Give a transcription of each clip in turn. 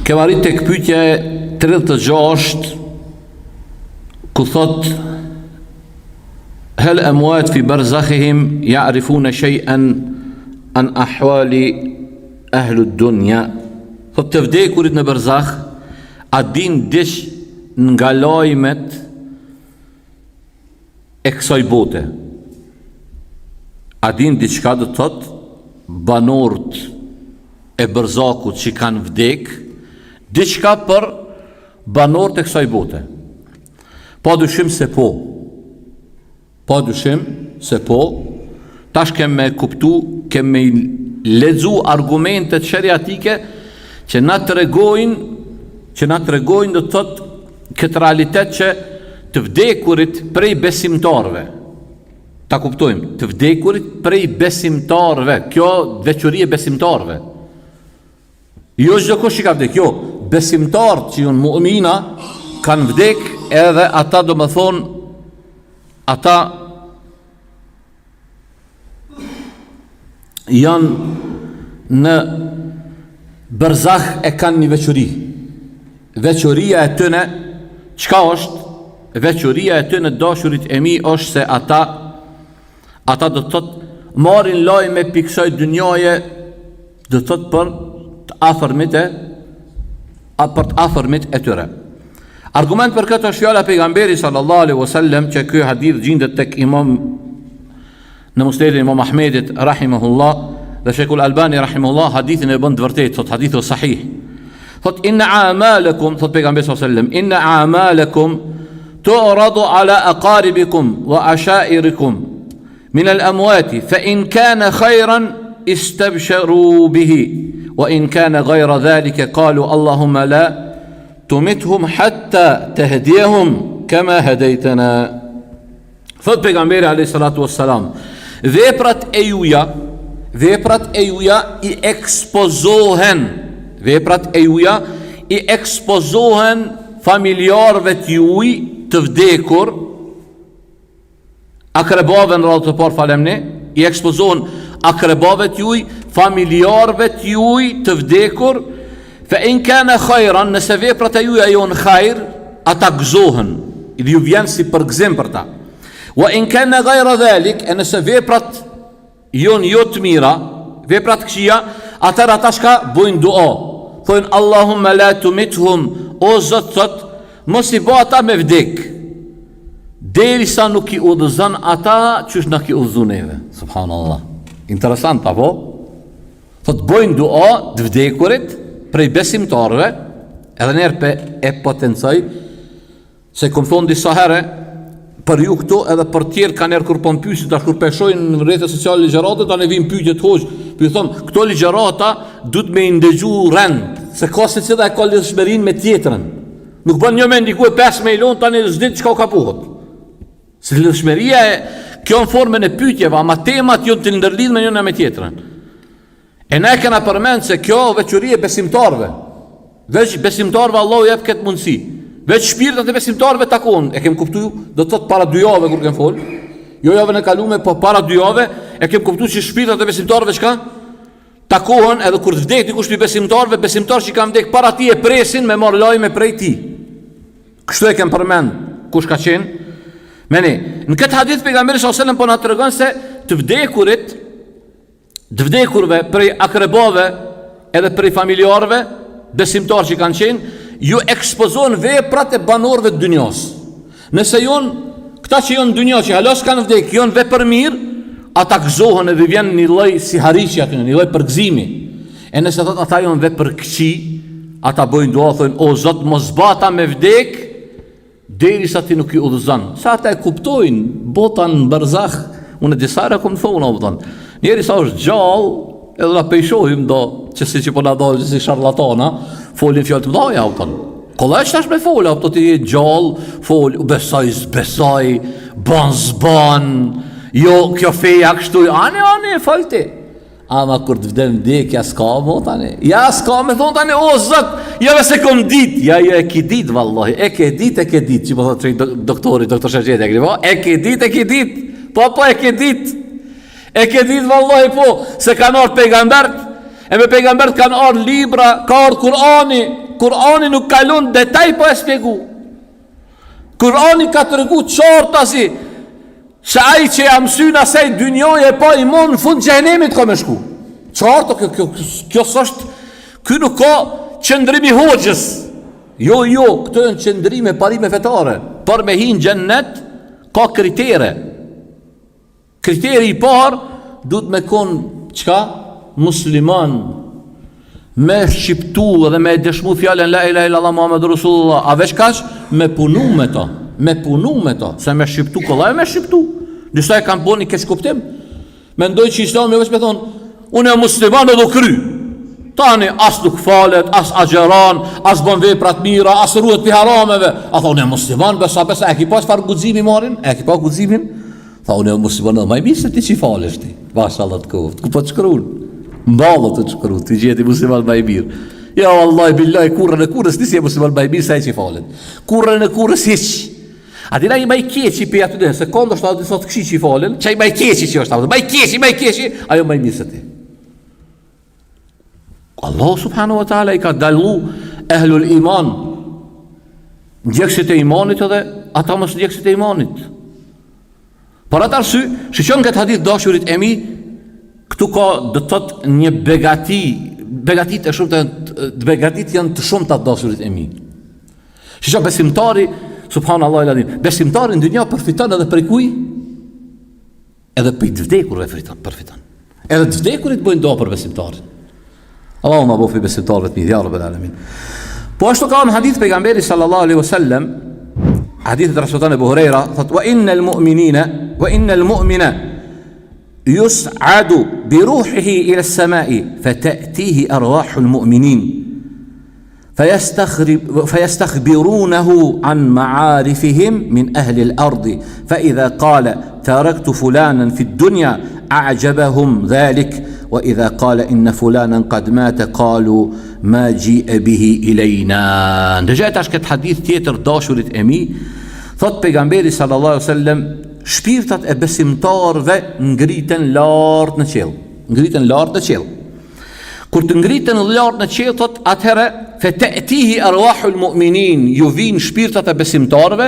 Kemë arrit tek pyetja e 36 ku thot hal amwat fi barzakhihim ya'rifuna shay'an an ahwali ahli ad-dunya. Thot të vdekurit në barzakh a din dish nga lajmet e kësaj bote. A din diçka, do të thot banorët e barzakut që kanë vdek, diçka për banorët e kësaj bote. Pa dyshim se po. Pa dyshim se po. Tash kemë kuptu, kemë lexu argumentet shariatike që na tregojnë do të thot këtë realitet që të vdekurit prej besimtarëve. Ta kuptojmë, të vdekurit prej besimtarëve. Kjo veçori e besimtarëve. Jo çdo kush që ka vdek, jo, besimtarët që janë mu'mina kanë vdek, edhe ata do më thonë, ata janë në barzakh e kanë një veçori. Veçoria e tyne, çka është? Veçoria e tyne, dashurit e mi, është se ata do të thotë marrin lajme pikë kësaj dynjaje, do të thotë për të afërmit e tyre. Argument për këtë është fjala e pejgamberit sallallahu alaihi wasallam, që ky hadith gjendet tek Imam në Musnedin Imam Ahmedit rahimahullah, dhe Sheikhul Albani rahimahullah hadithin e bën të vërtetë, thot hadithu sahih. Thot inna a'malakum, thot pejgamberi sallallahu alaihi wasallam, inna a'malakum tu'radu ala aqaribikum wa ashairikum min al-amwati fa in kana khayran istabshiru bihi wa in kana ghayra dhalika qalu Allahumma la tumithum hatta tahdiyahum kama hadaytana. Thot pejgamberi alayhi salatu wassalam, veprat e juja i ekspozohen familjarëve t'juj të vdekur, akrebave në radhë të parë falemni, i ekspozohen akrebave t'juj, familjarëve t'juj të vdekur, fa in kana khajran, nëse veprat e juja jonë khajr, ata gëzohen, dhe ju vjen si përgzim për ta. Wa in kana ghayra dhalik, e nëse veprat jonë jo të mira, veprat këqija, atër ata shka bojnë dua, thojnë Allahumma la tumithum, o Zot, thot, mos i bë ata me vdek, derisa nuk i udhëzon ata çush na ki udhëzu neve. Subhanallah. Interesant apo? Thot bojnë dua të vdekurit prej besimtarëve, edhe njerë e potencoj, se kom thonë disa herë, për ju këto edhe për tjerë ka njerë kur pon pysit, tash kur peshojnë në rrjetet sociale ligjërate, ta ne vim pyetje të hoxh, pyet thonë, këto ligjërata duhet me ndëgju rend, se ka secila e ka lidhshmërinë me tjetrën. Nuk bën një me ndikoj 5 milion tani s'di çka ka puhet. Se lidhshmëria e kjo në formën e pyetjeve, ama temat janë të ndërlidhur me njëra me tjetrën. E ne kena përmend se kjo veçori e besimtarëve. Veç besimtarëve Allahu jep këtë mundësi. Veç shpirtat e besimtarëve takon, e kem kuptuar, do të thotë para 2 javë kur kem fol. Jo javën e kaluar, po para 2 javë e kem kuptuar se shpirtat e besimtarëve çka takohen, edhe kur të vdek dikush prej besimtarëve, besimtarë që kanë vdek para ti e presin me marr lajme prej ti. Kështu e kem përmend kush ka qenë. Meni, në këtë hadith pejgamberi sallallahu alajhi wasallam po na tregon se të vdekurve prej akrebave edhe prej familjarëve, besimtarë që kanë qenë, ju ekspozohen veprat e banorëve të dunjos. Nëse këta që janë në dunjos, që halos kanë vdek, janë vepër mirë, ata gëzohen edhe vjen një lloj si hariqi aty, një lloj përgëzimi. E nëse ata janë vepër këqi, ata bojnë dua, thonë o Zot, mos bata me vdek derisa ti nuk i udhëzon. Sa ata e kuptojnë botan në barzakh, unë disa herë kam thonë apo njeri sa është gjallë, edhe na pejshohim do që si që po na dalë si sharlatana, folin fjalë të mëdha apo kollaj tash me fola, apo ti je gjallë, fol, besoj, ban, jo kjo feja kështu, ani falte. Ama kur të vdem vdekja s'ka mo tani. Ja s'ka me thonë tani, o Zot, ja se kom dit. Ja e ke dit vallahi, e ke dit, që po thotë doktor Shërgjeti e ke dit. Po e ke dit. E ke dit vallahi po, se kanë ardhur pejgambert, e me pejgambert kanë ardhur libra, ka ardhur Kurani, Kurani nuk kalon detaj po e shpjegu. Kurani ka tregu qartë asi se ai që jam syna asaj dynjoje pa iman në fund xhenemit ka me shku. Qartë kjo s'është, ky nuk ka qëndrimi hoxhës. Jo, këto janë qëndrime parime fetare. Për me hin xhennet ka kritere. Kriteri i parë duhet me kon çka? Musliman, me shqiptu dhe me dëshmu fjallën la ilaha illallah Muhammedur Rasulullah, a veç kaç me punu me ta, se me shqiptu kollaj me shqiptu. Disa e kanë boni keq kuptim. Mendoj që Islami veç me thonë, unë jam musliman edhe kry. Tani as nuk falet, as agjeran, as bën vepra të mira, as ruhet pi harameve. A thonë jam musliman, besa e ki pas far guximi marrin? E ki pa guximin? Tha unë jam musliman edhe më mirë se ti që falesh ti. Mashallah të koft. Ku po të shkruan? Mballë të shkruan, ti gjeti musliman më i mirë. Ja wallahi billahi kurrën e kurrës nisi musliman më i mirë se ai që falet. Kurrën e kurrës hiç. A dina i më i keqi pe aty dhe se kondo është aty sot këshi që i falen, çai më i keqi që është aty. Më i keqi, ajo më i mirë se ti. Allah subhanahu wa ta'ala i ka dalu ehlul iman, ndjekësit e imanit edhe ata mos ndjekësit e imanit. Për atë arsye, shqon këtë hadith dashurit e mi, këtu ka do të thotë një begatit e shumë të begatit janë të shumë të dashurit e mi. Shqon besimtari, subhanallahu eladim, besimtari në dynja përfiton edhe prej kuj? Edhe për të vdekurve përfiton. Edhe të vdekurit bojnë doa për besimtarin. Allahu ma bofi besimtarëve të mirë, ya rabbel alamin. Po ashtu ka në hadith pejgamberi sallallahu alaihi wasallam, hadith të Rasulullah Abu Huraira, thot wa innal mu'mina yus'adu bi ruhihi ila as-sama'i fata'tihi arwahul mu'minin فيستخبرونه عن معارفهم من أهل الأرض فإذا قال تركت فلانا في الدنيا أعجبهم ذلك وإذا قال إن فلانا قد مات قالوا ما جيء به إلينا. Ndërgjat është këtë hadith tjetër dashurit e mi, thot pejgamberi sallallahu alaihi wasallam, shpirtat e besimtarëve ngriten lart në qiell. Kur të ngriten lart në qiell, thot atëherë fata'tihi arwahul mu'minin, ju vin shpirtat e besimtarëve.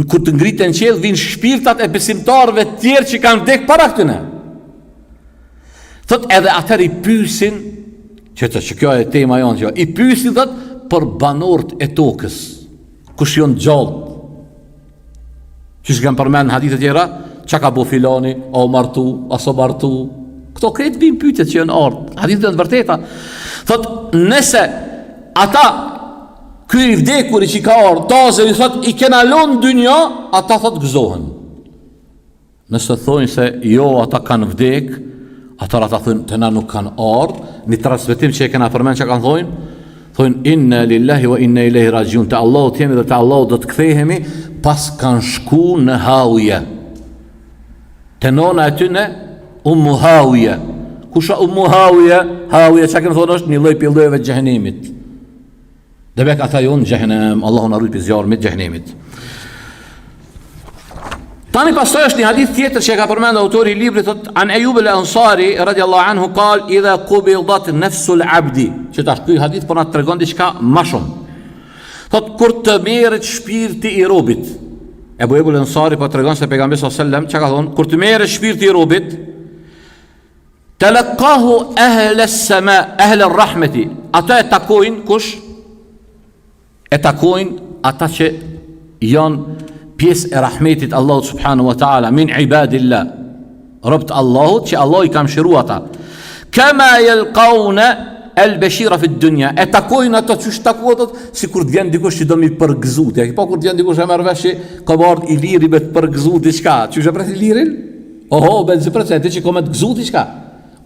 Kur të ngriten në qiell, vin shpirtat e besimtarëve të tjerë që kanë vdekur para këtyne. Thot edhe atëherë i pyesin, që kjo e tema jonë që i pyesin thot për banorët e tokës, kush janë gjallë. Që kanë përmend në hadithe tjera, çka ka bu filani, o martu, aso martu. Këto kretë bim pyetjet që janë ardhur. Hadithet e vërteta. Thot nëse ata ky i vdekur që ka ardhur, taze i thot i kena lënë dynja, ata thot gëzohen. Nëse thonë se jo ata kanë vdek, ata thonë të na nuk kanë ardhur, në transmetim që e kena përmend çka kanë thonë inna lillahi wa inna ilaihi rajiun, te Allahu jemi dhe te Allahu do të kthehemi, pas kanë shku në Hawiya. Te nona e tyne Ummu Hawiya. Kusha Ummu Hawiya? Hawiya çka kanë thonë është një lloj pillëve të xhenemit. Dhe bek ata janë në xhenem, Allahu na ruaj prej zjarmit të xhenemit. Tani pastaj është një hadith tjetër që ka përmendur autori i librit, thot an Ayub al-Ansari radhiyallahu anhu qal idha qubidat nafsu al-abdi. Që tash ky hadith po na tregon diçka më shumë. Thot kur të merret shpirti i robit. Ayub al-Ansari po tregon se pejgamberi sallallahu alaihi wasallam çka ka thonë, kur të merret shpirti i robit, talaqahu ahl as-sama, ahl ar-rahmati. Ata e takojnë kush? E takojnë ata që janë pjesë e rahmetit Allahut subhanahu wa ta'ala, min ibadillah, robt Allahut që Allah i kam shiru ata. Kama yalqawna al-bashira fi dunya, e takojnë ato që shtakohet si kur të vjen dikush që do mi përgëzut. Ja po kur të vjen dikush e merr vesh ka bardh i liri me të përgëzut diçka. Çu je pret i lirin? Oho, ben se pret ti që komë të gëzut diçka.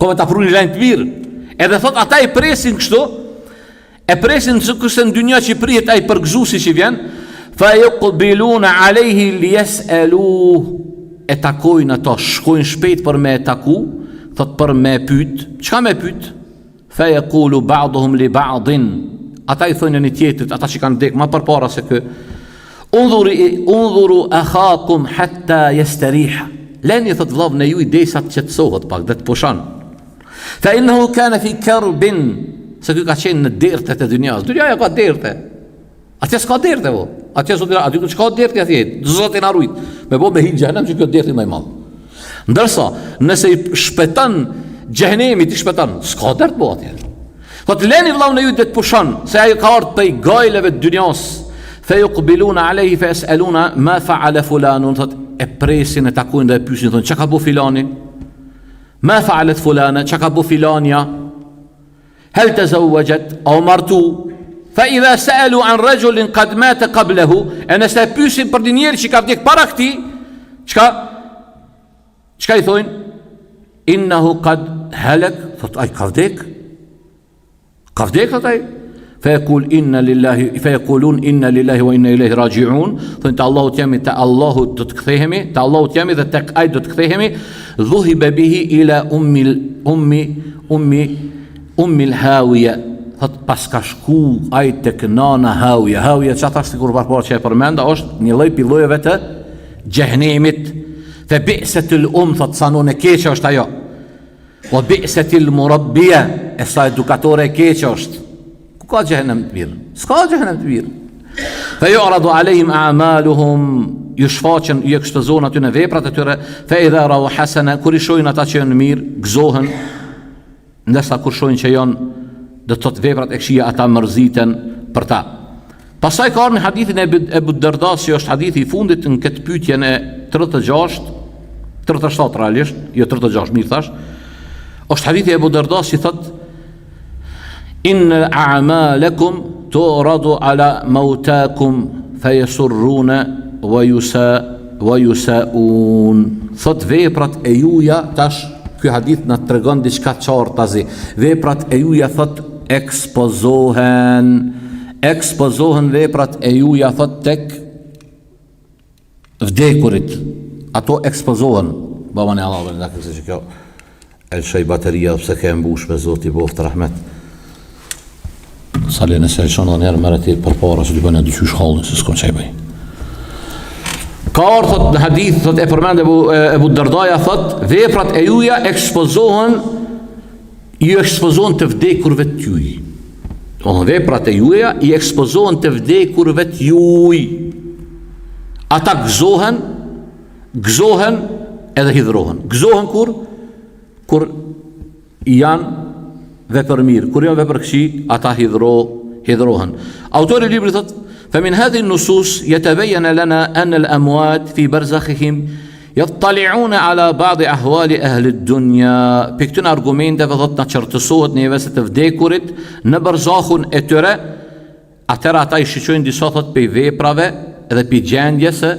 Komë ta pruni lajm të mirë. Edhe thot ata i presin kështu, e presin se kurse në dynja që prihet ai përgëzuesi që vjen, fa yuqbiluna alayhi liyasaluhu, e takojnë ato, shkojnë shpejt për me taku, thot për me pyet, çka me pyet? Fa yaqulu ba'dhum li ba'din, ata i thonë një tjetrit, ata që kanë vdekur më përpara se kë, undhuru akhakum hatta yastariha, lani thot vllai në ju derisa të qetësohet pak, dhe të pushon. Fa innahu kana fi karbin se ky ka qenë në dertet e dynjas. Dynjaja ka derte. Atje s'ka derte vo. Atje s'ka derte atje. Zoti na rujt. Me bo me hin xhenem që kjo derti më i madh. Ndërsa nëse i shpëton xhenemi ti shpëton, s'ka dert po atje. Thot leni vëllau në ju të pushon, se ai ka ardhur prej gajleve të dynjas. Fe yuqbiluna alayhi fa yasaluna ma fa'ala fulanun. Thot e presin e takojnë dhe e pyesin, thonë çka ka bu filani? Ma fa'alat fulana, çka ka bu filania? Hal tazawwajat aw martu? Fa idha sa'alu an rajulin qad mata qablahu, ana sa pyesin për një njeri që ka vdek para këtij, çka i thonë? Innahu qad halak, thot ai ka vdek. Ka vdek thot ai. فيقولون إن لله وإنا إليه راجعون. فأنت الله تيامي تا الله تتكثيهمي تا الله تيامي ذا تك أي تتكثيهمي ذهب به إلى أم الهاوية. pas ka shku ai tek nana Hawija. Hawija çfarë thashë kur parë që e përmenda është një lloj pillojeve të xhenemit. Fa bi'satul thot sanon e keq është ajo. Wa bi'satil murabbiya, e sa edukatore e keq është. Ku ka xhenem të mirë? S'ka xhenem të mirë. Fa yu'radu alehim a'maluhum, ju shfaqen, ju ekspozohen aty në veprat e tyre. Fa idha ra'u hasana, kur i shohin ata që janë mirë, gëzohen. Ndërsa kur shohin që janë dhe të të veprat e këshia, ata mërziten për ta. Pasaj ka arë në hadithin e Ebu Darda, që është hadithi i fundit në këtë pyetjen e 36, 37 realisht, jo 36, mirë thash, është hadithi e Ebu Darda që thot: Inna a'malakum tu'radu ala mautakum fayasurruna wa yusaun. Thot veprat e juja, tash ky hadith na tregon diçka qartë tazi. Veprat e juja thot ekspozohen veprat e juja thot tek vdekurit. Ato ekspozohen. Baba ne Allah vëllai që kjo el shej bateria pse ke mbush me Zoti boft rahmet. Sa le nëse shon onë herë merret për para se ti bën aty shkollën se s'ka çaj bëj. Ka thot në hadith thot e përmend Ebu Dardaja thot veprat e juja ekspozohen të vdekurve të juj. Veprat e juja i ekspozohen të vdekurve të juj. Ata gëzohen edhe hidhrohen. Gëzohen kur janë vepër mirë, kur janë vepër këqij, ata hidhrohen. Autori i librit thot: فمن هذه النصوص يتبين لنا أن الأموات في برزخهم يطلعون على بعض أحوال أهل الدنيا. بكتون أرغومين ده فضلتنا çartësohet në njerëzit të vdekurit në barzakhun e tyre, atëra ata I shiqojnë disa thot pe veprave dhe pe gjendjes së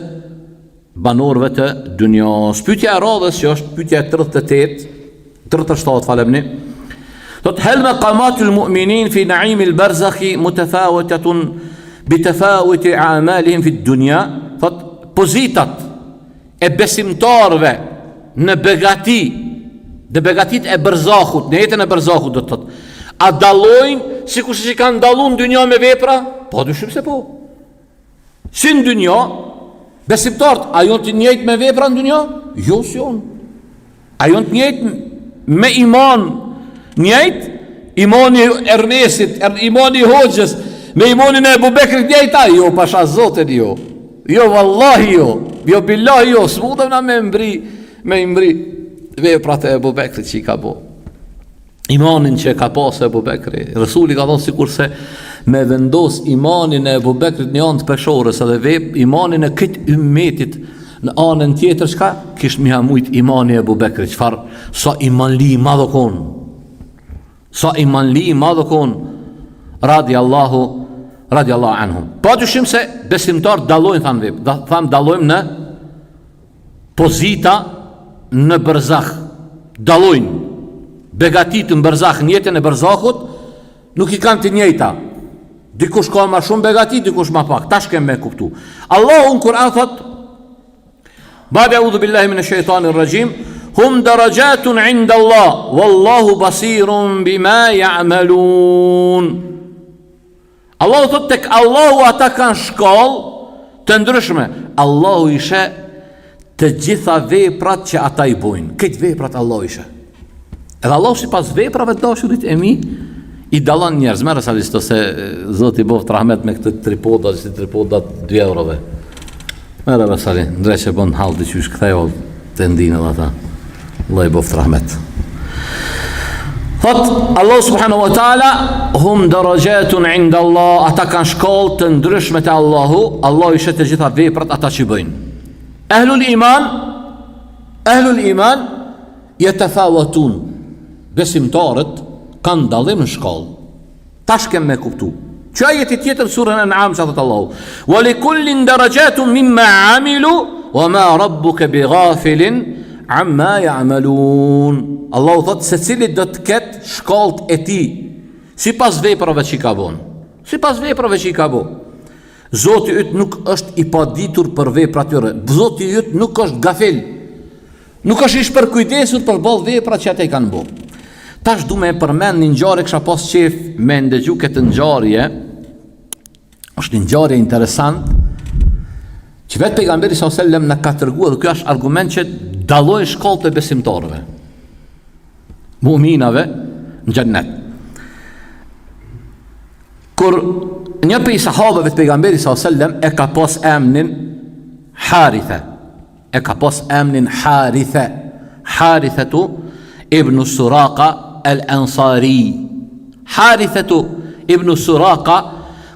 banorëve të dunjos. Pyetja e radhës që është pyetja 37 falemni. Thot hal maqamatul mu'minin fi na'im al-barzakhi mutafawitatun bitafawuti a'malihim fi dunya. Thot pozitat e besimtarëve në begati, dhe begatit e barzakhut, në jetën e barzakhut do të thot, a dallojnë sikur që kanë dalluar në dynjë me vepra? Po dyshim se po. Si në dynjë, besimtarët a janë të njëjtë me vepra në dynjë? Jo, s'jon. A janë të njëjtë me iman, njëjtë imani Ernesit, imani Hoxhës, me imanin e Ebu Bekrit njëjta? Jo, pasha Zotin jo. Jo, vallahi jo. Jo, billahi jo. S'mundem na me mbri veprat e Ebu Bekrit që I ka bo. Imanin që ka pasë Ebu Bekri. Rasuli ka thonë sikur se me vendos imanin e Ebu Bekrit në anë të peshorës edhe imanin e këtë ummetit në anën tjetër, çka? Kish mi hamujt imani e Ebu Bekrit. Çfarë? Sa imanli madhokon. Sa imanli madhokon. Radiallahu anhum. Pa dyshim se besimtar dallojnë dallojmë në pozita në barzakh. Dallojnë begatit në barzakh, në jetën e barzakhut nuk I kanë të njëjta. Dikush ka më shumë begati, dikush më pak. Tash kemë me kuptu. Allahu në Kur'an thot: Ba'da a'udhu billahi minash shaitanir rajim, hum darajatun 'inda Allah, wallahu basirun bima ya'malun. Allahu thot tek Allahu ata kanë shkallë të ndryshme. Allahu I sheh të gjitha veprat që ata I bojnë. Këtë veprat Allahu I sheh. Edhe Allahu sipas veprave të dashurit e mi I dallon njerëz, merr sa listo se Zoti boft rahmet me këtë tripoda, si tripodat 2 eurove. Merr rasali, ndreshë bon hall diçysh ktheu të ndinë ata. Allah i boft rahmet. Thot Allah subhanahu wa taala hum darajatun inda Allah, ata kanë shkollë të ndryshme te Allahu, Allah i shet të gjitha veprat ata që bëjnë. Ahlul iman yatafawatun, besimtarët kanë dallim në shkollë. Tash kemë me kuptu. Që ajeti tjetër surën An'am që thot Allahu, wa likullin darajatun mimma amilu wa ma rabbuka bighafilin amma ya'malun. Allahu thot se cili do të ketë shkollët e tij sipas veprave që ka bën. Sipas veprave që ka bën. Zoti yt nuk është i paditur për veprat e tyre. Zoti yt nuk është gafil. Nuk është i shpërkujdesur për ballë veprat që ata i kanë bërë. Tash du me përmend një ngjarje, kisha pas qef me ndëgju këtë ngjarje. Është një ngjarje interesant që vetë pejgamberi sallallahu alajhi wasallam na ka treguar, dhe ky është argument që dallojnë shkollët e besimtarëve, mu'minave në xhennet. Kur një prej sahabëve të pejgamberit sallallahu alajhi wasallam e ka pas emrin Haritha. E ka pas emrin Haritha. Harithatu ibn Suraqa al-Ansari. Harithatu ibn Suraqa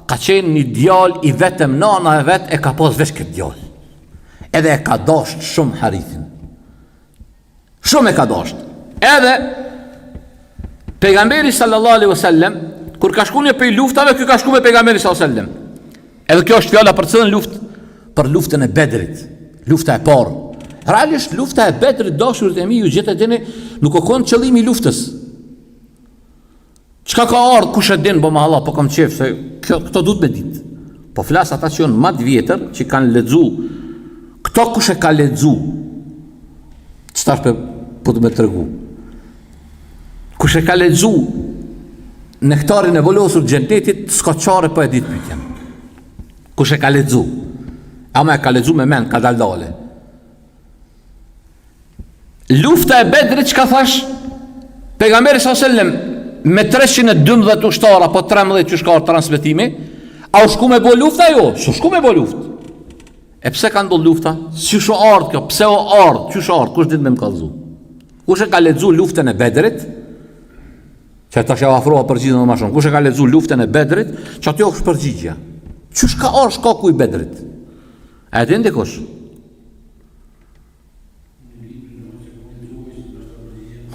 ka qenë një djalë i vetëm, nana e vet e ka pas veç këtë djalë. Edhe e ka dasht shumë Harithin. Shumë e ka dasht. Edhe pejgamberi sallallahu alaihi wasallam kur ka shku një prej luftave, ky ka shku me pejgamberin sallallahu alaihi wasallam. Edhe kjo është fjala për cilën luftë? Për luftën e Bedrit, lufta e parë. Realisht lufta e Bedrit, dashurit e mi, ju gjetë e dini, nuk o konë qëllimi i luftës. Çka ka ardhur, kush e din, bo ma Allah, po kam qef, se këto duhet me ditë. Po flas ata që janë më të vjetër, që kanë lexu. Këto kush e ka lexu? Çfarë po të më tregu? Kush e ka lexu Nektarin e volosur xhennetit, s'ka çare po e ditë pyetjen. Kush e ka lexu? Ama e ka lexu me mend, ka daldale. Lufta e Bedrit, çka thash? Pejgamberi sallallahu alajhi wasallam me 312 ushtar apo 13 që shka transmetimi, a u shku me bo lufta jo? S'u shku me bo luft. E pse ka ndodhur lufta? Si shu ardh kjo? Pse o ardh? Çu ardh? Kush dit me më kallzu? Kush e ka lexu luftën e Bedrit? Që ta shau afroa përgjigjen më shumë. Kush e ka lexu luftën e Bedrit? Që aty është përgjigjja. Çu ka ardh shkaku i Bedrit? A e din dikush?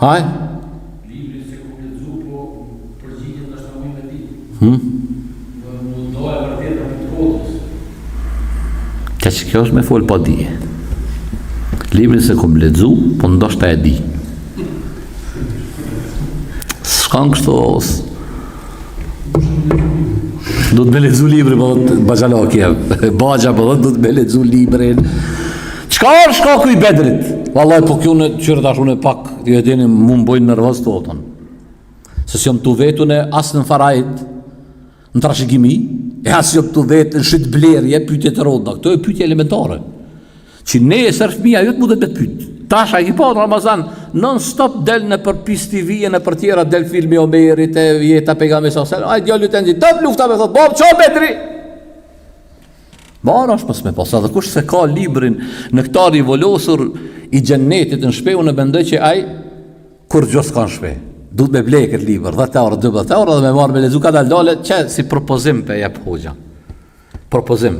Haj? Ka që kjo është me folë pa dije. Librin se kom lexu, po ndoshta e di. S'kan kështu osë. Do të me lexu librin, po Baxhalaki, Baxha, po do të me lexu librin. Çka është shkaku i Bedrit? Vallai, po kjo në qërë tash unë pak, ju e dini, mu më bojnë nervoz të otën. Se si jam të vetu në asë në farajt, në trashëgimi, e asë jam të vetë në shqit blerje, pyetje të roda. Këto e pyetje elementare. Që ne e sërë fëmija, jo të mu dhe me të pytë. Tasha i po në Ramazan, non-stop del në për PIS TV, në për tjera del filmi Omerit, e jeta pejgamberi sallallahu alajhi wasallam, ai djalë të nxit, top lufta me thot, bab, ço Bedri? Bara është pas me pas, edhe kush se ka librin në këtar i volosur i xhennetit në shpe, unë mendoj që ai kur gjos ka në shpe. Duhet me blej këtë libër, 10 orë, 12 orë, dhe me marrë me lezu ka daldale, që si propozim për jep hoxha. Propozim,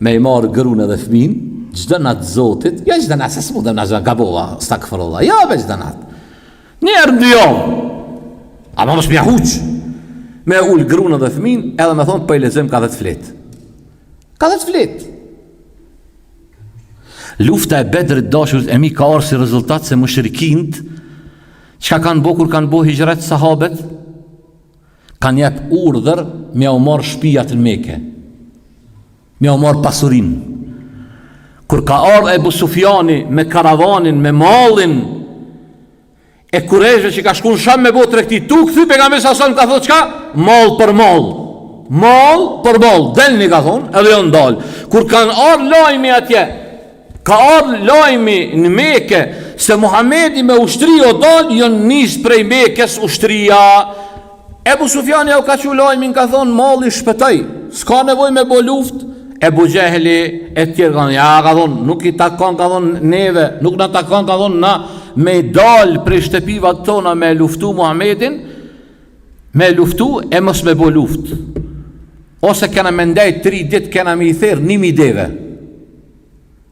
me i marrë grune dhe fëmin, gjdo natë zotit, jo gjdo natë, se së mundem në gabova, stakëfërullah, jo be gjdo natë. Njerë në dy a ma mështë mja huqë, me ullë grune dhe fëmin, edhe me thonë, për i lezëm ka 10 fletë. Ka 10 fletë. Lufta e Bedrit, dashurit e mi, ka orë si rezultat se mushrikint, çka kanë bo kur kanë bo hijret sahabet? Kanë jep urdhër me u marrë shtëpiat në Mekë. Me u marrë pasurin. Kur ka ardhur Ebu Sufjani me karavanin, me mallin e kurreshve që ka shkuar në Sham me bo tregti, tu kthy pejgamberi sa ka thotë çka? Mall për mall. Mall për mall. Delni ka thonë, edhe jo ndal. Kur kanë ardhur lajmi atje, ka ardhur lajmi në Mekë se Muhamedi me ushtri o dal, janë nis prej Mekës ushtria Ebu Sufjani u ka që lajmin, ka thonë malli shpëtoj, s'ka nevoj me bo luft. Ebu Gjehli e tjerë ka thonë, ja, ka thonë, nuk i takon, ka thonë neve, nuk na takon, ka thonë na me dal prej shtëpiva tona me luftu Muhammedin, me luftu e mos me bo luft. Ose kena me ndaj 3 dit kena me i therë 1.000 deve.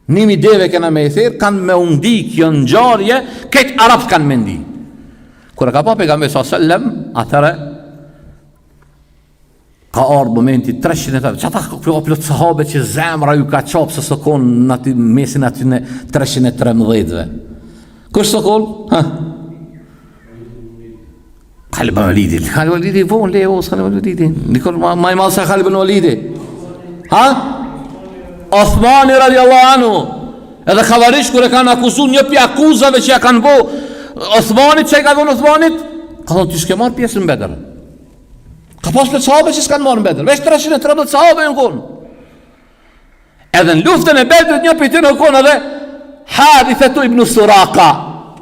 1.000 deve kena me i therë, kanë me undi kjo në gjarje, këtë Arabët kanë me ndi. Kër ka pa pejgamberi s.a.s. atëre, ka ardhë momenti 300 që ata plot sahabe që zemra ju ka qapë se sokon në aty mesin aty në 313-ve. Kështë sokon? Khalid ibn Walidi. Khalid ibn Walidi vonë le os Khalid ibn Walidi. Nikon ma i madh se Khalid ibn Walidi. Ha? Osmani radiallahu anhu. Edhe Khavarish kur e kanë akuzuar një pi akuzave që ja kanë bo Osmanit, që i ka dhënë Osmanit, ka thonë ti s'ke marrë pjesë në Bedër. Ka pas plot sahabe që s'kanë marrë në Bedër. Veç 313 sahabe në konë. Edhe në luftën e Bedrit një prej tyre në konë edhe Harithatu ibn Suraka,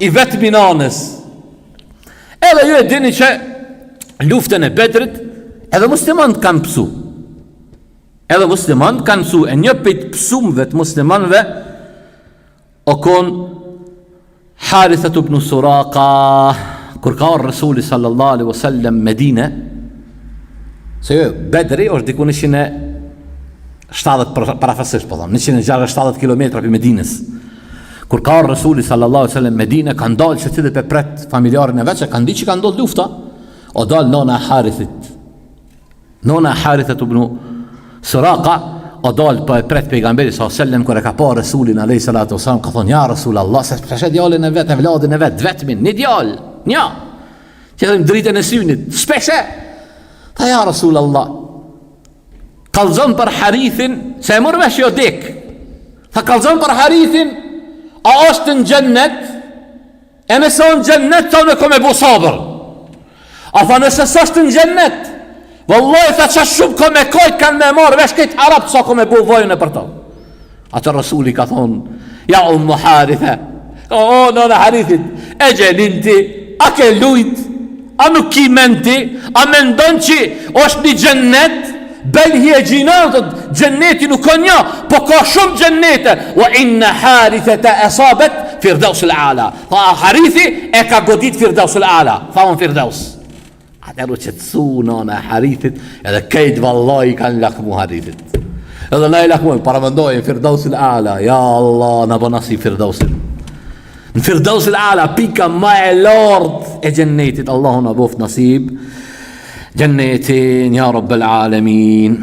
i vetë minanës. Edhe ju e dini që luftën e Bedrit edhe muslimanët kanë pësu. Edhe muslimanët kanë pësu. E një pejt pësumve të muslimanëve o konë Harithatu ibn Suraka. Kur ka orë Rasuli sallallahu alaihi wasallam Medine, se jo, Bedri është diku 170 parafasisht, po thamë, 160 km për Medinës. Kur ka orë Rasuli sallallahu alaihi wasallam Medine, kanë dalë që cilë për pret familjarën e vetë, kanë di që kanë ndodhë lufta, o dalë nona Harithit. Nona Harithatu ibn Suraka, o dalë për pret pejgamberi s.a.s. kër e ka pa Rasulin a.s. ka thonë, ja Rasul Allah, se shpeshe djallin e vetë, e vladin e vetë, vetëmin, një djallë, një, që dhejmë dritën e synit, shpeshe, tha ja Rasul Allah, kalzon për Harithin, se e mërë vesh jo dik, tha kalzon për Harithin, a është në gjennet, e me sa në gjennet, ta në kome bu sabër, a tha nëse së është në gjennet, Wallahi tha që shumë ko me kojt kanë me marrë vesh këtë Arab sa ko me bu vojën e për ta. Atë Rasuli ka thonë, ja Ummu Haritha, o nona Harithit, e gjelin ti, a ke lujt, a nuk ki menti, a mendon që është një gjennet, belhi e gjinatët, gjenneti nuk ka një, po ka shumë gjennete, wa inna Harithata asabet Firdaus al-Ala. Tha Harithi e ka godit Firdaus al-Ala, tha unë Firdaus. Atëru që të su nona Harithit, edhe kejt vallaj kanë lakmu Harithit. Edhe na i lakmojnë, paramendojnë Firdausil Ala, ja Allah, në bënasi Firdausil. Në Firdausil Ala, pika ma e lord e gjennetit, Allahu në boft nasib, gjennetin, ja Rabbel Alamin.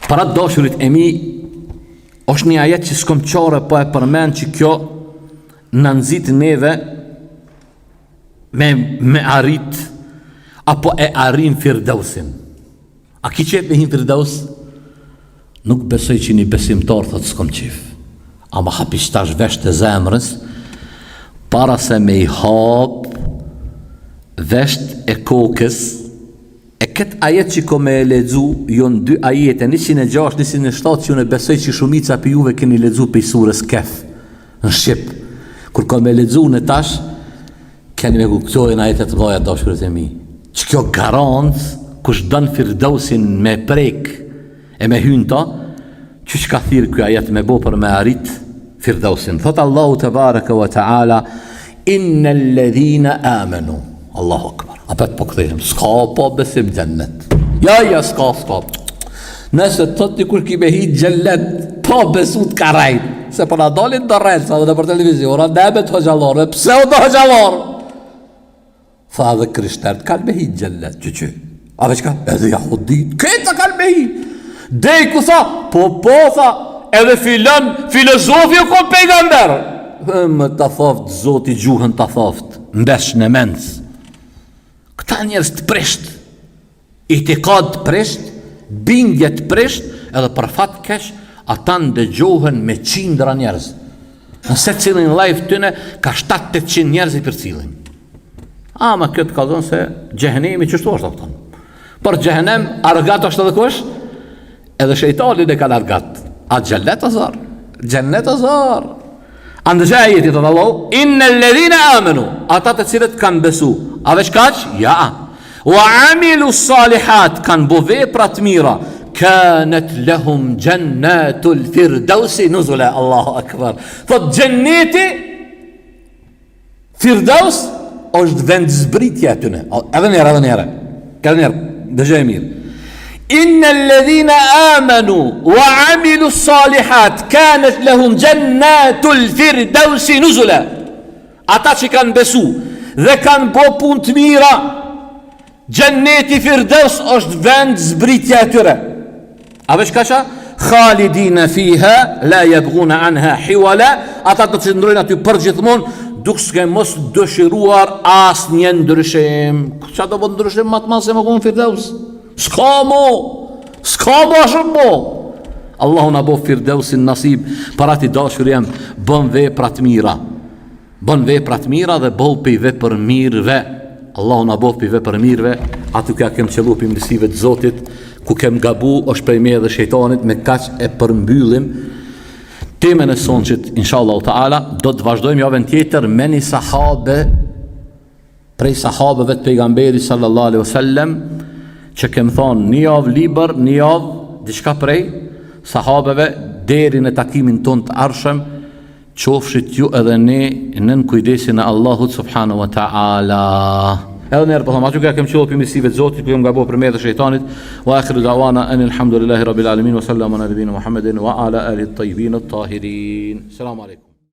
Parat dashurit e mi, është një ajet që s'kom qare po e përmen që kjo në nëzit neve, me arrit apo e arrin Firdausin. A ki qep me hin Firdaus? Nuk besoj që një besimtar thot s'kom qef, ama hapistash vesh të zemrës para se me i hap vesh e kokës. E këtë ajet që ko me e ledzu jonë 2 ajete, 106, 107 që unë besoj që shumica për juve keni ledzu për i surës Kef në Shqip. Kur ko me ledzu në tash keni me kuptojnë ajetet mëdha dashurët e mi, që kjo garancë kush dën Firdausin me prek e me hynta, që ka thirë kjo ajet me bo për me arrit Firdausin. Thot Allahu te baraka wa taala, innal ladhina amanu. Allahu akbar. Apet po kthejmë, s'ka po besim xhennet. Ja s'ka. Nëse thot ti kur ki me hi xhennet, po besut ka rajt, se po na dalin dorrelsa dhe për televizion, ndabet hoxhallar, pse u do hoxhallar? Tha dhe krishtert, kanë me hi gjellet, që. A veç ka, edhe jahudit, këta kanë me hi. Dej ku tha, po tha, edhe filozofi u kom pejgamber. Më të thoft, zoti gjuhën të thoft, mbesh në mens. Këta njerës të prisht, itikad të prisht, bindje të prisht, edhe për fat kesh, ata ndëgjohen me qindra njerës. Nëse cilin live tëne, ka 700-800 njerës i për cilin. Ama këtë ka zonë se gjehenemi qështu është apëton. Për gjehenem, argat është edhe kush? Edhe shejtalin e ka argat. A gjellet azar? Gjennet azar. Andëgja ajetit të Allah, innal ladhina amanu, ata të cilët kanë besu. A veç kaq? Ja. Wa amilu salihat, kanë bo vepra të mira. Kanat lahum jannatul firdausi nuzula. Allahu akbar. Thot gjenneti Firdaus është vend zbritja atyne. Edhe njerë. Dëgjaj mirë. إن الذين آمنوا وعملوا الصالحات كانت لهم جنات الفردوس نزلا. Ata që kanë besu dhe kanë bo punë të mira, Gjenneti Firdaus është vend zbritja atyre. A veç kasha? Khalidina fiha la yabghuna anha hiwala. Ata të që ndrojnë aty përgjithmonë duke s'ke mos dëshiruar as një ndryshim. Qa do bë ndryshim matë masë se më konë Firdaus? S'ka mo ashtë mo. Allahu na bo Firdausin nasib. Para ti dashur jam, bën vepra të mira. Bën vepra të mira dhe bëu pe vepër mirëve. Allahu na bo pe vepër mirëve. Aty ka kem qellu pe mësive të Zotit, ku kem gabu është prej me dhe shejtanit, me kaq e përmbyllim temën e sonçit inshallah taala. Do të vazhdojmë javën tjetër me një sahabe prej sahabeve të pejgamberit sallallahu alaihi wasallam, që kem thonë një javë liber, një javë diçka prej sahabeve, deri në takimin ton të arshëm, qofshit ju edhe ne nën kujdesin e Allahut subhanahu wa ta'ala. Edhe njerë po thëmë, aty ka kem qolë për misive të Zotit, ku jem gabo për me dhe shejtanit. Wa akhiru da'wana anë alhamdulillahi rabbil alamin, wa sallamu ala nabina Muhammedin wa ala alihi tayyibin at tahirin. Selamu alaikum.